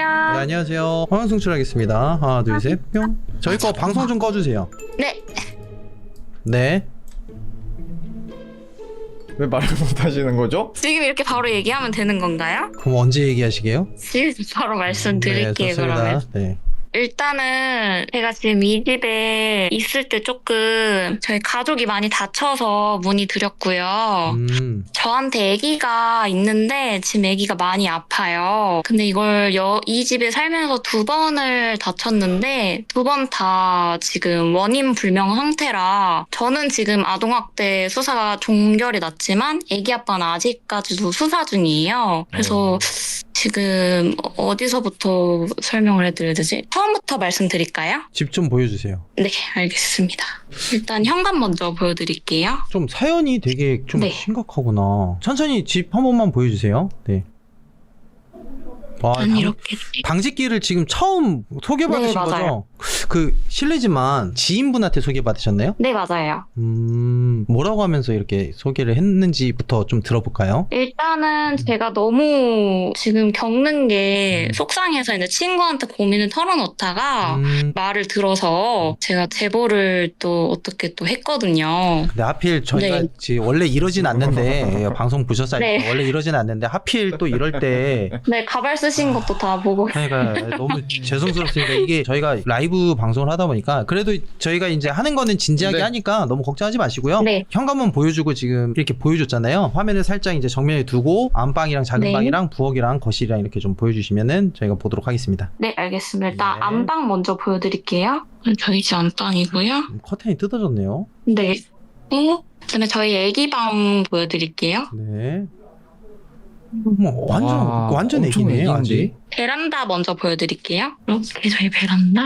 안녕하세요. 네, 안녕하세요. 화면 송출하겠습니다. 하나, 둘, 셋, 뿅. 저희 거 방송 좀 꺼주세요. 네. 네. 왜 말을 못 하시는 거죠? 지금 이렇게 바로 얘기하면 되는 건가요? 그럼 언제 얘기하시게요? 지금 바로 말씀드릴게요. 네, 좋습니다. 그러면. 네. 일단은 제가 지금 이 집에 있을 때 조금 저희 가족이 많이 다쳐서 문의드렸고요. 저한테 아기가 있는데 지금 아기가 많이 아파요. 근데 이걸 이 집에 살면서 2번을 다쳤는데 2번 다 지금 원인 불명 상태라 저는 지금 아동학대 수사가 종결이 났지만 아기 아빠는 아직까지도 수사 중이에요. 그래서 지금 어디서부터 설명을 해드려야 되지? 처음부터 말씀드릴까요? 집 좀 보여주세요. 네, 알겠습니다. 일단 현관 먼저 보여드릴게요. 좀 사연이 되게 좀 네. 심각하구나. 천천히 집 한 번만 보여주세요. 네. 와, 이렇게 방직기를 지금 처음 소개받으신 네, 거죠? 맞아요. 그 실례지만 지인분한테 소개받으셨나요? 네, 맞아요. 뭐라고 하면서 이렇게 소개를 했는지부터 좀 들어볼까요? 일단은 제가 너무 지금 겪는 게 속상해서 이제 친구한테 고민을 털어놓다가 말을 들어서 제가 제보를 또 어떻게 또 했거든요. 근데 하필 저희가 네. 지금 원래 이러진 않는데 방송 보셨어요? 네. 원래 이러진 않는데 하필 또 이럴 때 네, 가발 쓰신 것도 다 보고. 그러니까 너무 죄송스럽습니다. 이게 저희가 라이브 방송을 하다 보니까 그래도 저희가 이제 하는 거는 진지하게 네. 하니까 너무 걱정하지 마시고요. 네. 현관문 보여주고 지금 이렇게 보여줬잖아요. 화면을 살짝 이제 정면에 두고 안방이랑 작은 네. 방이랑 부엌이랑 거실이랑 이렇게 좀 보여주시면은 저희가 보도록 하겠습니다. 네, 알겠습니다. 일단 네. 안방 먼저 보여드릴게요. 저희 집 안방이고요. 커튼이 뜯어졌네요. 네. 그다음에 저희 애기 방 보여드릴게요. 네. 뭐 완전 엄청 애기네 애기인데? 아직. 베란다 먼저 보여드릴게요. 이렇게 저희 베란다.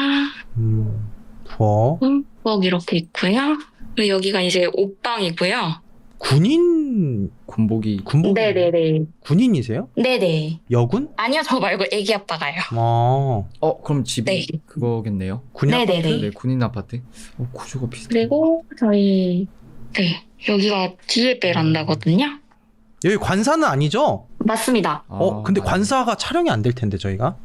부엌. 부엌 이렇게 있고요. 그리고 여기가 이제 옷방이고요. 군인 군복. 네네네. 군인이세요? 네네. 여군? 아니요, 저 말고 애기 아빠가요. 그럼 집이 네. 그거겠네요. 군인 네네네. 아파트? 네, 군인 아파트. 구조가 비슷해. 그리고 저희 여기가 뒤에 베란다거든요. 여기 관사는 아니죠? 맞습니다. 근데 관사가 촬영이 안 될 텐데 저희가.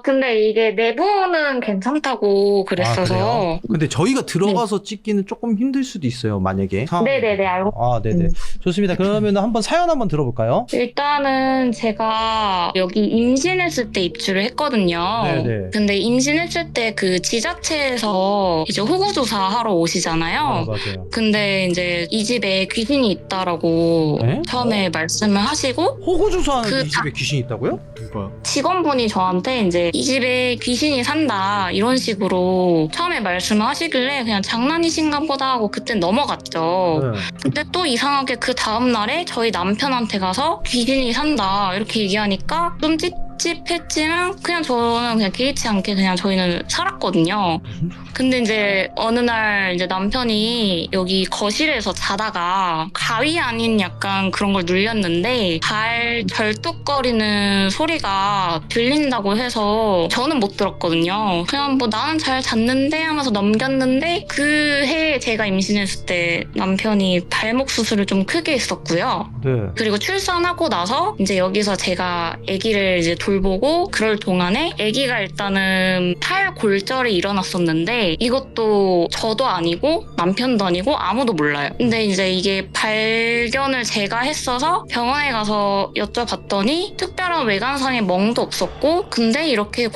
근데 이게 내부는 괜찮다고 그랬어서. 그래요? 근데 저희가 들어가서 찍기는 조금 힘들 수도 있어요. 만약에. 네네네, 알고. 네네. 좋습니다. 그러면 한번 사연 한번 들어볼까요? 일단은 제가 여기 임신했을 때 입주를 했거든요. 네네. 근데 임신했을 때 그 지자체에서 이제 호구조사 하러 오시잖아요. 맞아요. 근데 이제 이 집에 귀신이 있다라고 네? 처음에 말씀을 하시고 호구조사하는 그 이 집에 귀신이 있다고요? 누가? 직원분이 저한테 이제 이 집에 귀신이 산다 이런 식으로 처음에 말씀을 하시길래 그냥 장난이신가 보다 하고 그땐 넘어갔죠. 네. 근데 또 이상하게 그 다음날에 저희 남편한테 가서 귀신이 산다 이렇게 얘기하니까 좀 찝찝했지만 그냥 저는 그냥 개의치 않게 그냥 저희는 살았거든요. 근데 이제 어느 날 이제 남편이 여기 거실에서 자다가 가위 아닌 약간 그런 걸 눌렸는데 발 절뚝거리는 소리가 들린다고 해서 저는 못 들었거든요. 그냥 뭐 나는 잘 잤는데 하면서 넘겼는데 그 해에 제가 임신했을 때 남편이 발목 수술을 좀 크게 했었고요. 네. 그리고 출산하고 나서 이제 여기서 제가 아기를 이제 돌보고 그럴 동안에 아기가 일단은 팔 골절이 일어났었는데 이것도 저도 아니고 남편도 아니고 아무도 몰라요. 근데 이제 이게 발견을 제가 했어서 병원에 가서 여쭤봤더니 특별한 외관상의 멍도 없었고 근데 이렇게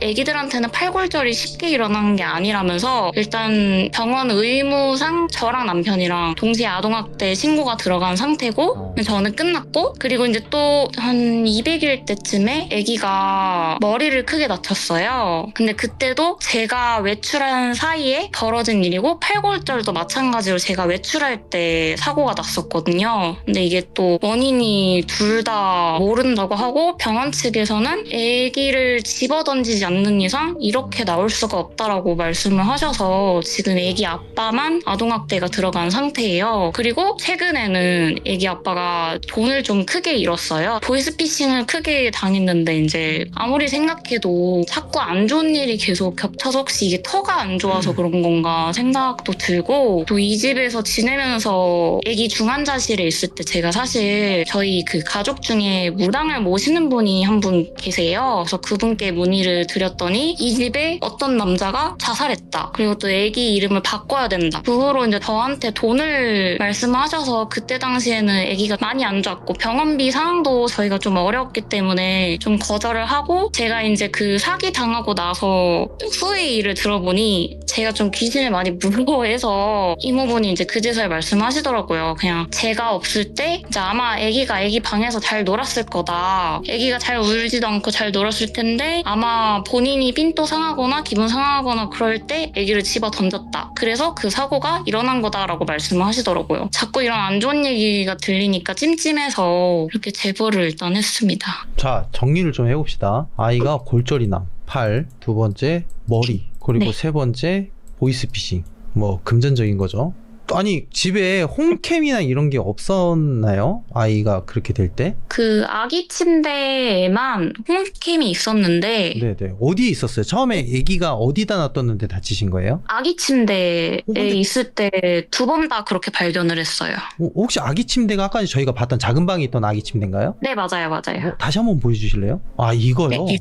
아기들한테는 팔골절이 쉽게 일어나는 게 아니라면서 일단 병원 의무상 저랑 남편이랑 동시에 아동학대 신고가 들어간 상태고 저는 끝났고 그리고 이제 또 한 200일 때쯤에 아기가 머리를 크게 다쳤어요. 근데 그때도 제가 외출한 사이에 벌어진 일이고 팔골절도 마찬가지로 제가 외출할 때 사고가 났었거든요. 근데 이게 또 원인이 둘 다 모른다고 하고 병원 측에서는 아기를 집어던지지 않는 이상 이렇게 나올 수가 없다라고 말씀을 하셔서 지금 아기 아빠만 아동학대가 들어간 상태예요. 그리고 최근에는 아기 아빠가 돈을 좀 크게 잃었어요. 보이스피싱을 크게 당했는데 있었는데 이제 아무리 생각해도 자꾸 안 좋은 일이 계속 겹쳐서 혹시 이게 터가 안 좋아서 그런 건가 생각도 들고, 또 이 집에서 지내면서 아기 중환자실에 있을 때 제가 사실 저희 그 가족 중에 무당을 모시는 분이 한 분 계세요. 그래서 그분께 문의를 드렸더니 이 집에 어떤 남자가 자살했다. 그리고 또 아기 이름을 바꿔야 된다. 그 후로 이제 저한테 돈을 말씀하셔서 그때 당시에는 아기가 많이 안 좋았고 병원비 상황도 저희가 좀 어려웠기 때문에 좀 거절을 하고, 제가 이제 그 사기 당하고 나서 후에 일을 들어보니 제가 좀 귀신을 많이 무서워해서 이모분이 이제 그제서야 말씀하시더라고요. 그냥 제가 없을 때 이제 아마 아기가 아기 방에서 잘 놀았을 거다. 아기가 잘 울지도 않고 잘 놀았을 텐데 아마 본인이 삔또 상하거나 기분 상하거나 그럴 때 아기를 집어 던졌다. 그래서 그 사고가 일어난 거다라고 말씀을 하시더라고요. 자꾸 이런 안 좋은 얘기가 들리니까 찜찜해서 이렇게 제보를 일단 했습니다. 자, 정리를 좀 해봅시다. 아이가 골절이남, 팔, 두 번째 머리, 그리고 네. 세 번째 보이스피싱. 뭐 금전적인 거죠. 아니, 집에 홈캠이나 이런 게 없었나요? 아이가 그렇게 될 때? 그 아기 침대에만 홈캠이 있었는데 네네. 어디에 있었어요? 처음에 아기가 어디다 놔뒀는데 다치신 거예요? 아기 침대에 근데- 있을 때 두 번 다 그렇게 발견을 했어요. 혹시 아기 침대가 아까 저희가 봤던 작은 방에 있던 아기 침대인가요? 네, 맞아요, 맞아요. 다시 한번 보여주실래요? 아, 이거요? 네.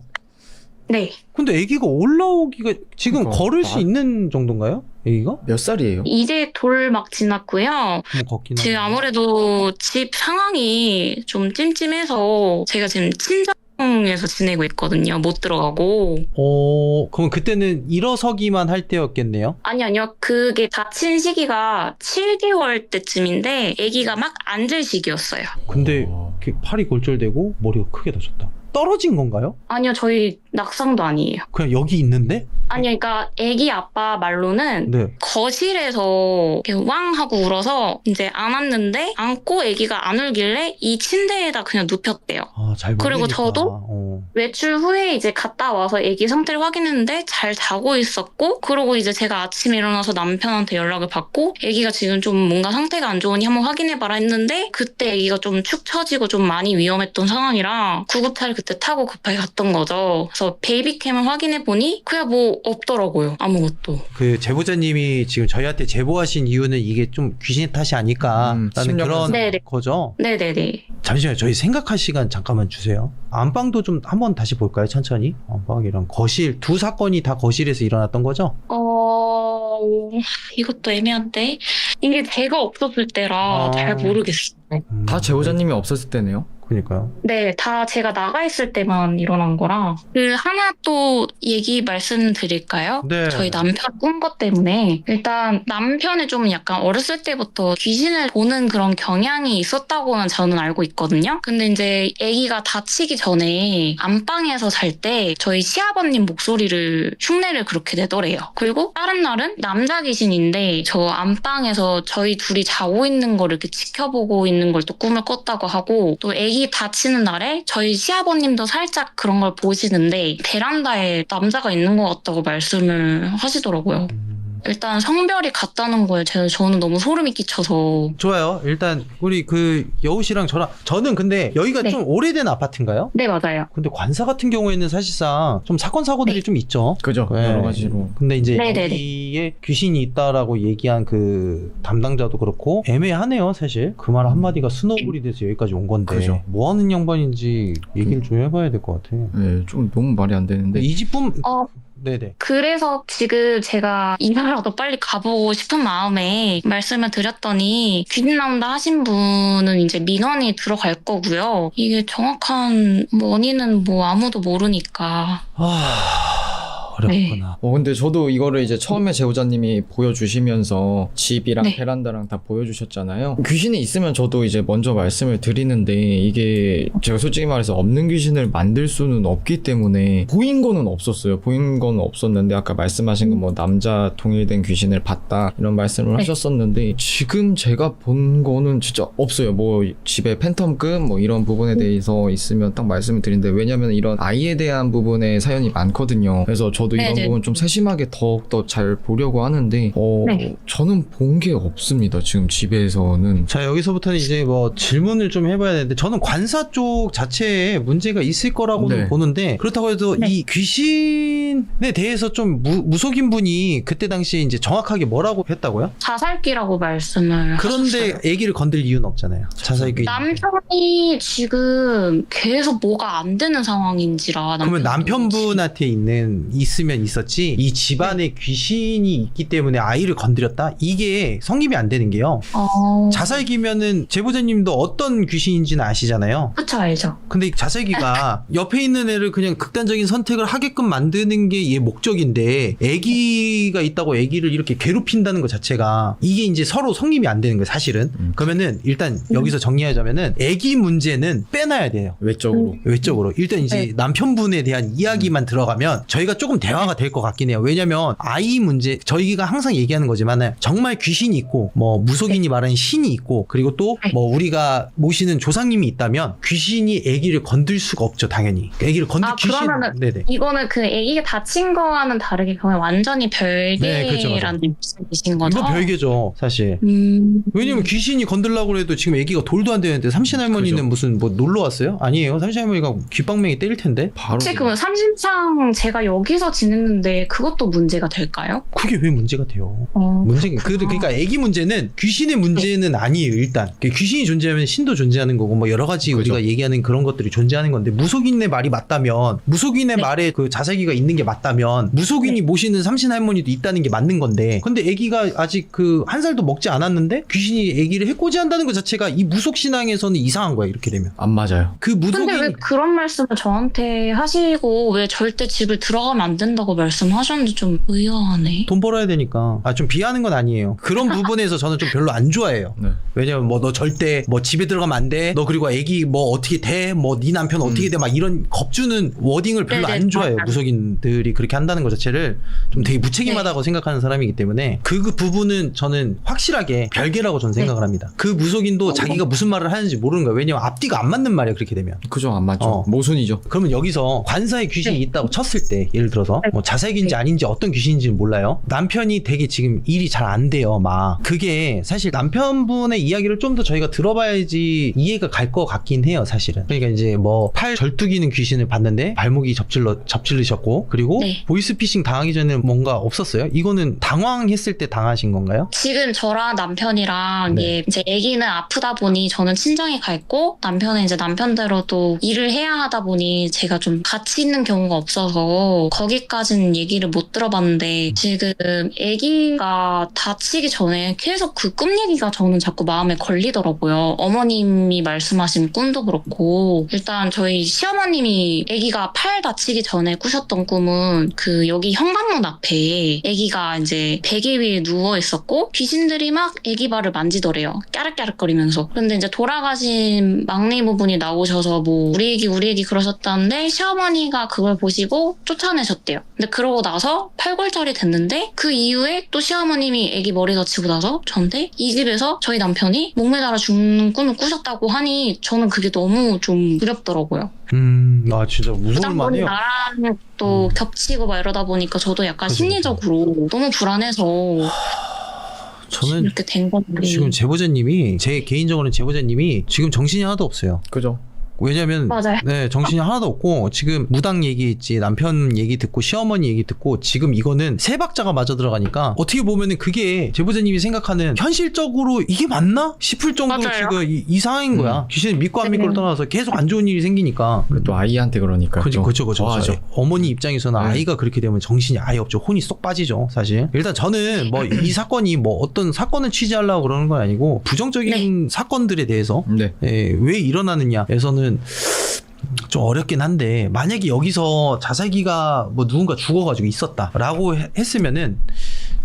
네. 근데 아기가 올라오기가 지금 그러니까, 걸을 수 있는 정도인가요? 아기가? 몇 살이에요? 이제 돌 막 지났고요. 뭐 걷긴 지금 하는데. 아무래도 집 상황이 좀 찜찜해서 제가 지금 친정에서 지내고 있거든요. 못 들어가고. 그럼 그때는 일어서기만 할 때였겠네요? 아니요. 그게 다친 시기가 7개월 때쯤인데 아기가 막 앉을 시기였어요. 근데 이렇게 팔이 골절되고 머리가 크게 다쳤다. 떨어진 건가요? 아니요, 저희 낙상도 아니에요. 그냥 여기 있는데? 아니요, 그러니까 아기 아빠 말로는 네. 거실에서 이렇게 왕 하고 울어서 이제 안았는데 안고 아기가 안 울길래 이 침대에다 그냥 눕혔대요. 아, 잘 그리고 모르겠다. 저도? 외출 후에 이제 갔다 와서 아기 상태를 확인했는데 잘 자고 있었고, 그러고 이제 제가 아침에 일어나서 남편한테 연락을 받고 아기가 지금 좀 뭔가 상태가 안 좋으니 한번 확인해봐라 했는데, 그때 아기가 좀 축 처지고 좀 많이 위험했던 상황이라 구급차를 그때 타고 급하게 갔던 거죠. 그래서 베이비캠을 확인해보니 그냥 뭐 없더라고요. 아무것도. 그 제보자님이 지금 저희한테 제보하신 이유는 이게 좀 귀신의 탓이 아닐까라는 그런 네네. 거죠? 네네네. 잠시만요. 저희 생각할 시간 잠깐만 주세요. 안방도 좀 한번 다시 볼까요? 천천히. 안방이랑 거실, 두 사건이 다 거실에서 일어났던 거죠? 이것도 애매한데 이게 제가 없었을 때라 잘 모르겠어요. 다 제보자님이 없었을 때네요? 그러니까요. 네, 다 제가 나가 있을 때만 일어난 거라. 그 하나 또 얘기 말씀드릴까요? 네. 저희 남편 꾼 것 때문에 일단 남편이 좀 약간 어렸을 때부터 귀신을 보는 그런 경향이 있었다고는 저는 알고 있거든요. 근데 이제 아기가 다치기 전에 안방에서 잘 때 저희 시아버님 목소리를 흉내를 그렇게 내더래요. 그리고 다른 날은 남자 귀신인데 저 안방에서 저희 둘이 자고 있는 걸 이렇게 지켜보고 있는 걸 또 꿈을 꿨다고 하고, 또 아기 다치는 날에 저희 시아버님도 살짝 그런 걸 보시는데 베란다에 남자가 있는 것 같다고 말씀을 하시더라고요. 일단 성별이 같다는 거에 저는 너무 소름이 끼쳐서. 좋아요. 일단 우리 그 여우 씨랑 저는 근데 여기가 네. 좀 오래된 아파트인가요? 네, 맞아요. 근데 관사 같은 경우에는 사실상 좀 사건 사고들이 네. 좀 있죠. 그죠? 네. 여러 가지로. 근데 이제 네네네. 여기에 귀신이 있다라고 얘기한 그 담당자도 그렇고 애매하네요, 사실. 그 말 한마디가 스노우볼이 돼서 여기까지 온 건데 그죠. 뭐 하는 양반인지 얘기를 좀 해봐야 될 것 같아. 네, 좀 너무 말이 안 되는데. 이 집뿐 어, 네네. 그래서 지금 제가 이사라도 빨리 가보고 싶은 마음에 말씀을 드렸더니 귀신 나온다 하신 분은 이제 민원이 들어갈 거고요. 이게 정확한 원인은 뭐 아무도 모르니까. 어렵구나. 근데 저도 이거를 이제 처음에 제보자님이 보여주시면서 집이랑 네. 베란다랑 다 보여주셨잖아요. 귀신이 있으면 저도 이제 먼저 말씀을 드리는데, 이게 제가 솔직히 말해서 없는 귀신을 만들 수는 없기 때문에 보인 거는 없었어요. 보인 거는 없었는데 아까 말씀하신 거 뭐 남자 동일된 귀신을 봤다 이런 말씀을 네. 하셨었는데, 지금 제가 본 거는 진짜 없어요. 뭐 집에 팬텀급 뭐 이런 부분에 대해서 있으면 딱 말씀을 드리는데, 왜냐면 이런 아이에 대한 부분에 사연이 많거든요. 그래서 저도 이런 네네. 부분 좀 세심하게 더욱더 잘 보려고 하는데 네. 저는 본 게 없습니다. 지금 집에서는. 자, 여기서부터는 이제 뭐 질문을 좀 해봐야 되는데, 저는 관사 쪽 자체에 문제가 있을 거라고는 네. 보는데, 그렇다고 해도 네. 이 귀신에 대해서 좀 무속인 분이 그때 당시에 이제 정확하게 뭐라고 했다고요? 자살기라고 말씀을 그런데 하셨어요. 애기를 건들 이유는 없잖아요. 자살 귀신. 남편이 지금 계속 뭐가 안 되는 상황인지라. 그러면 남편도 남편분한테 있으면 있었지, 이 집안에 네. 귀신이 있기 때문에 아이를 건드렸다? 이게 성립이 안 되는 게요. 자살기면은 제보자님도 어떤 귀신인지는 아시잖아요. 그쵸, 알죠. 근데 자살기가 옆에 있는 애를 그냥 극단적인 선택을 하게끔 만드는 게 얘 목적인데, 애기가 있다고 애기를 이렇게 괴롭힌다는 것 자체가 이게 이제 서로 성립이 안 되는 거예요, 사실은. 그러면은 일단 여기서 정리하자면은 애기 문제는 빼놔야 돼요. 외적으로. 외적으로. 일단 이제 네. 남편분에 대한 이야기만 들어가면 저희가 조금 대화가 될 것 같긴 해요. 왜냐면 아이 문제, 저희가 항상 얘기하는 거지만 정말 귀신이 있고, 뭐 무속인이 말하는 신이 있고, 그리고 또 네. 뭐 우리가 모시는 조상님이 있다면 귀신이 아기를 건들 수가 없죠, 당연히. 아기를 건들 아, 귀신. 그러면은 네네. 이거는 그 애기가 다친 거와는 다르게 그냥 완전히 네, 그렇죠, 별개라는 말씀이신 거죠? 이거 별개죠, 사실. 왜냐면 귀신이 건들라고 해도 지금 아기가 돌도 안 되는데, 삼신할머니는 그죠. 무슨 뭐 놀러 왔어요? 아니에요. 삼신할머니가 귓방맹이 때릴 텐데. 바로. 혹시 그러면 삼심창 제가 여기서 지냈는데 그것도 문제가 될까요? 그게 왜 문제가 돼요? 그러니까 애기 문제는 귀신의 문제는 아니에요. 일단 귀신이 존재하면 신도 존재하는 거고, 뭐 여러 가지 그죠. 우리가 얘기하는 그런 것들이 존재하는 건데, 무속인의 말이 맞다면, 무속인의 네. 말에 그 자살기가 있는 게 맞다면, 무속인이 네. 모시는 삼신 할머니도 있다는 게 맞는 건데, 근데 애기가 아직 그 한 살도 먹지 않았는데 귀신이 애기를 해코지한다는 것 자체가 이 무속 신앙에서는 이상한 거야. 이렇게 되면 안 맞아요. 그 근데 왜 무속인 그런 말씀을 저한테 하시고 왜 절대 집을 들어가면 안 된다고 말씀하셨는지 좀 의아하네. 돈 벌어야 되니까. 좀 비하는 건 아니에요. 그런 부분에서 저는 좀 별로 안 좋아해요. 네. 왜냐면 뭐 너 절대 뭐 집에 들어가면 안 돼. 너 그리고 애기 뭐 어떻게 돼. 뭐 네 남편 어떻게 돼. 막 이런 겁주는 워딩을 별로 네네, 안 좋아해요. 맞아요. 무속인들이 그렇게 한다는 것 자체를 좀 되게 무책임하다고 네. 생각하는 사람이기 때문에 그 부분은 저는 확실하게 별개라고 저는 생각을 합니다. 그 무속인도 자기가 무슨 말을 하는지 모르는 거예요. 왜냐면 앞뒤가 안 맞는 말이에요. 그렇게 되면. 그죠, 안 맞죠. 어. 모순이죠. 그러면 여기서 관사에 귀신이 네. 있다고 쳤을 때, 예를 들어서 뭐 자살기인지 네. 아닌지 어떤 귀신인지는 몰라요. 남편이 되게 지금 일이 잘 안 돼요. 막 그게 사실 남편분의 이야기를 좀 더 저희가 들어봐야지 이해가 갈 것 같긴 해요, 사실은. 그러니까 이제 뭐 팔 절뚝이는 귀신을 봤는데 발목이 접질르셨고, 그리고 네. 보이스피싱 당하기 전에 뭔가 없었어요? 이거는 당황했을 때 당하신 건가요? 지금 저랑 남편이랑 네. 이제 아기는 아프다 보니 저는 친정에 가 있고 남편은 이제 남편대로 또 일을 해야 하다 보니 제가 좀 같이 있는 경우가 없어서 거기까지는 얘기를 못 들어봤는데, 지금 아기가 다치기 전에 계속 그 꿈 얘기가 저는 자꾸 마음에 걸리더라고요. 어머님이 말씀하신 꿈도 그렇고, 일단 저희 시어머님이 아기가 팔 다치기 전에 꾸셨던 꿈은 그 여기 현관문 앞에 아기가 이제 베개 위에 누워 있었고 귀신들이 막 아기 발을 만지더래요. 까락까락거리면서. 근데 이제 돌아가신 막내 부분이 나오셔서 뭐 우리 애기 그러셨다는데, 시어머니가 그걸 보시고 쫓아내셨대요. 근데 그러고 나서 팔골절이 됐는데, 그 이후에 또 시어머님이 아기 머리 다치고 나서 저한테 이 집에서 저희 남편이 목매달아 죽는 꿈을 꾸셨다고 하니 저는 그게 너무 좀 두렵더라고요. 진짜 무서울 부담분이 만해요. 나랑 또 겹치고 막 이러다 보니까 저도 약간 그죠, 심리적으로 너무 불안해서 저는 이렇게 된 건데. 지금 제보자님이, 제 개인적으로는 제보자님이 지금 정신이 하나도 없어요. 그죠. 왜냐면 맞아요. 네, 정신이 하나도 없고, 지금 무당 얘기했지, 남편 얘기 듣고 시어머니 얘기 듣고, 지금 이거는 세 박자가 맞아 들어가니까 어떻게 보면은 그게 제보자님이 생각하는 현실적으로 이게 맞나 싶을 정도로 맞아요. 지금 이상한 거야. 귀신을 믿고 안 믿고를 네. 떠나서 계속 안 좋은 일이 생기니까. 또 아이한테 그러니까. 그죠. 좋아하죠. 어머니 입장에서는 네. 아이가 그렇게 되면 정신이 아예 없죠. 혼이 쏙 빠지죠, 사실. 일단 저는 뭐 이 사건이 뭐 어떤 사건을 취재하려고 그러는 건 아니고, 부정적인 사건들에 대해서 네. 왜 일어나느냐에서는 좀 어렵긴 한데, 만약에 여기서 자살기가 뭐 누군가 죽어가지고 있었다라고 했으면은,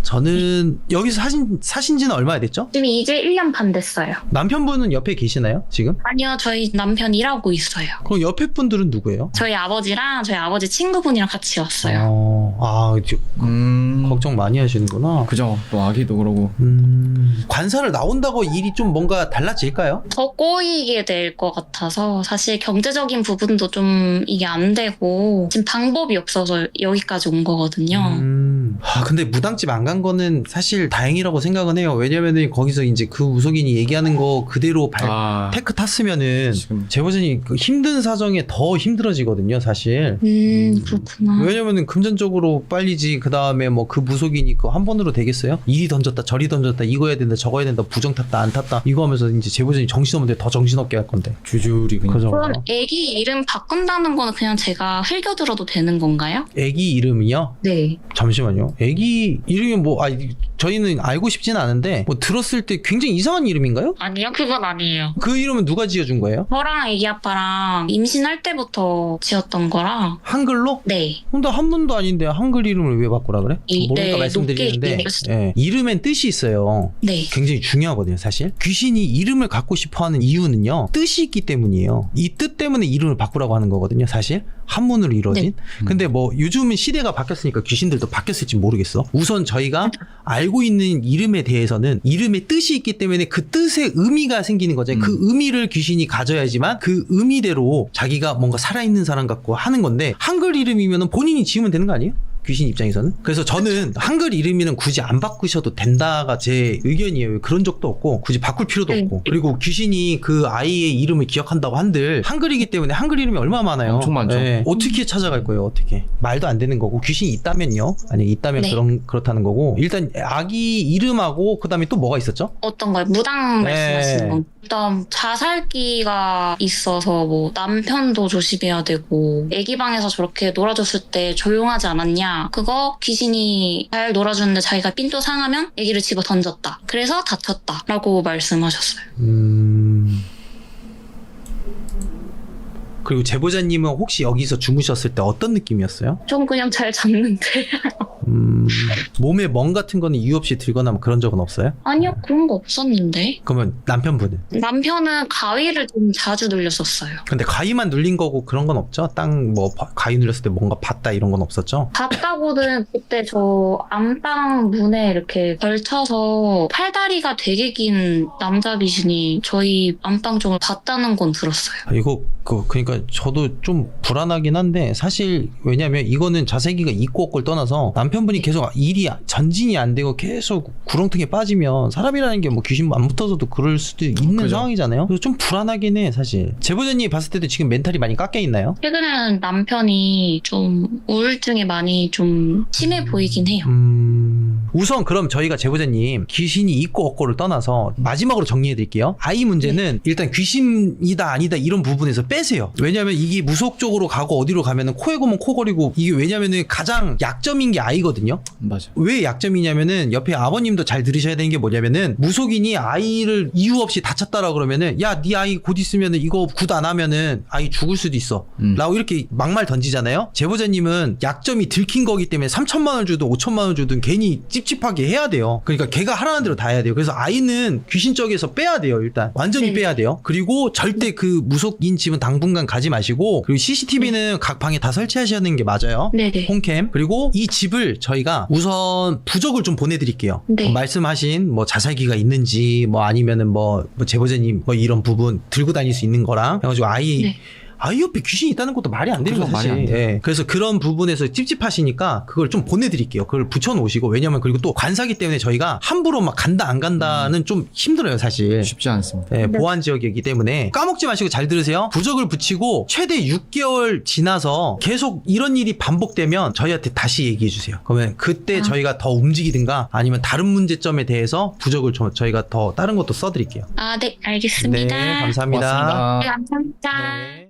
저는 여기서 사신 지는 얼마나 됐죠? 지금 이제 1년 반 됐어요. 남편분은 옆에 계시나요, 지금? 아니요, 저희 남편 일하고 있어요. 그럼 옆에 분들은 누구예요? 저희 아버지랑 저희 아버지 친구분이랑 같이 왔어요. 아, 이제 걱정 많이 하시는구나. 그죠. 또 아기도 그러고. 관사를 나온다고 일이 좀 뭔가 달라질까요? 더 꼬이게 될 것 같아서 사실 경제적인 부분도 좀 이게 안 되고 지금 방법이 없어서 여기까지 온 거거든요. 아, 근데 무당집 안 간 거는 사실 다행이라고 생각은 해요. 왜냐면은 거기서 이제 그 무속인이 얘기하는 거 그대로 테크 탔으면은 지금 제보자님 그 힘든 사정에 더 힘들어지거든요, 사실. 그렇구나. 왜냐면은 금전적으로 빨리지. 그 다음에 뭐 그 무속인이 그 한 번으로 되겠어요? 이리 던졌다 저리 던졌다 이거 해야 된다 저거 해야 된다 부정 탔다 안 탔다 이거 하면서 이제 제보자님 정신없는데 더 정신없게 할 건데. 줄줄이 그냥. 그죠. 그럼 애기 이름 바꾼다는 거는 그냥 제가 흘겨들어도 되는 건가요? 애기 이름이요? 네. 잠시만요. 애기 이름이 뭐 저희는 알고 싶진 않은데 뭐 들었을 때 굉장히 이상한 이름인가요? 아니요, 그건 아니에요. 그 이름은 누가 지어준 거예요? 저랑 애기 아빠랑 임신할 때부터 지었던 거라. 한글로? 네. 근데 한문도 아닌데 한글 이름을 왜 바꾸라 그래? 모르니까 네, 말씀드리는데 높게 예, 이름엔 뜻이 있어요. 네. 굉장히 중요하거든요, 사실. 귀신이 이름을 갖고 싶어 하는 이유는요, 뜻이 있기 때문이에요. 이 뜻 때문에 이름을 바꾸라고 하는 거거든요, 사실. 한문으로 이루어진. 근데 뭐 요즘은 시대가 바뀌었으니까 귀신들도 바뀌었을지 모르겠어. 우선 저희가 알고 있는 이름에 대해서는 이름의 뜻이 있기 때문에 그 뜻의 의미가 생기는 거죠. 그 의미를 귀신이 가져야지만 그 의미대로 자기가 뭔가 살아있는 사람 같고 하는 건데, 한글 이름이면 본인이 지으면 되는 거 아니에요? 귀신 입장에서는. 그래서 저는 한글 이름이는 굳이 안 바꾸셔도 된다가 제 의견이에요. 그런 적도 없고 굳이 바꿀 필요도 없고. 그리고 귀신이 그 아이의 이름을 기억한다고 한들 한글이기 때문에 한글 이름이 얼마나 많아요. 엄청 많죠. 네. 어떻게 찾아갈 거예요? 어떻게. 말도 안 되는 거고. 귀신이 있다면요. 아니 있다면 네. 그렇다는 거고. 일단 아기 이름하고 그다음에 또 뭐가 있었죠? 어떤 거요? 무당 네. 말씀하시는 건. 일단 자살기가 있어서 뭐 남편도 조심해야 되고 애기 방에서 저렇게 놀아줬을 때 조용하지 않았냐? 그거 귀신이 잘 놀아주는데 자기가 삔또 상하면 애기를 집어 던졌다. 그래서 다쳤다라고 말씀하셨어요. 그리고 제보자님은 혹시 여기서 주무셨을 때 어떤 느낌이었어요? 전 그냥 잘 잤는데. 몸에 멍 같은 거는 이유 없이 들거나 뭐 그런 적은 없어요? 아니요, 그런 거 없었는데. 그러면 남편분은? 남편은 가위를 좀 자주 눌렸었어요. 근데 가위만 눌린 거고 그런 건 없죠? 땅 뭐 가위 눌렸을 때 뭔가 봤다 이런 건 없었죠? 봤다고는 그때 저 안방 문에 이렇게 걸쳐서 팔다리가 되게 긴 남자 귀신이 저희 안방 쪽을 봤다는 건 들었어요. 이거 그러니까 저도 좀 불안하긴 한데, 사실 왜냐면 이거는 자세기가 있고 없고를 떠나서 남편분이 계속 일이 전진이 안 되고 계속 구렁텅이에 빠지면 사람이라는 게 뭐 귀신 안 붙어서도 그럴 수도 있는 그죠. 상황이잖아요. 그래서 좀 불안하긴 해 사실. 제보자님이 봤을 때도 지금 멘탈이 많이 깎여 있나요? 최근에는 남편이 좀 우울증이 많이 좀 심해 보이긴 해요. 우선 그럼 저희가 제보자님 귀신이 있고 없고를 떠나서 마지막으로 정리해 드릴게요. 아이 문제는 일단 귀신이다 아니다 이런 부분에서 빼세요. 왜냐면 이게 무속 쪽으로 가고 어디로 가면은 코에 고면 코걸이고, 이게 왜냐면은 가장 약점인 게 아이거든요. 맞아. 왜 약점이냐면은 옆에 아버님도 잘 들으셔야 되는 게 뭐냐면은, 무속인이 아이를 이유 없이 다쳤다라 그러면은 야, 네 아이 곧 있으면은 이거 굿 안 하면은 아이 죽을 수도 있어 라고 이렇게 막말 던지잖아요. 제보자님은 약점이 들킨 거기 때문에 3천만 원 주든 5천만 원 주든 괜히 찝찝하게 해야 돼요. 그러니까 걔가 하라는 대로 다 해야 돼요. 그래서 아이는 귀신 쪽에서 빼야 돼요. 일단 완전히 빼야 돼요. 그리고 절대 그 무속인 집은 당분간 가지 마시고, 그리고 CCTV는 각 방에 다 설치하셔야 되는 게 맞아요. 네네. 홈캠. 그리고 이 집을 저희가 우선 부적을 좀 보내드릴게요. 네. 말씀하신 뭐 자살기가 있는지 뭐 아니면은 뭐 제보자님 뭐 이런 부분 들고 다닐 수 있는 거랑 해가지고 아이 옆에 귀신이 있다는 것도 말이 안 되는 그죠, 거 사실. 말이 안 돼요. 예. 그래서 그런 부분에서 찝찝하시니까 그걸 좀 보내드릴게요. 그걸 붙여놓으시고. 왜냐면 그리고 또 관사기 때문에 저희가 함부로 막 간다 안 간다는 좀 힘들어요 사실. 쉽지 않습니다. 예, 보안 지역이기 때문에 까먹지 마시고 잘 들으세요. 부적을 붙이고 최대 6개월 지나서 계속 이런 일이 반복되면 저희한테 다시 얘기해 주세요. 그러면 그때 저희가 더 움직이든가 아니면 다른 문제점에 대해서 부적을 저희가 더 다른 것도 써드릴게요. 네, 알겠습니다. 네, 감사합니다. 고맙습니다. 네, 감사합니다. 네.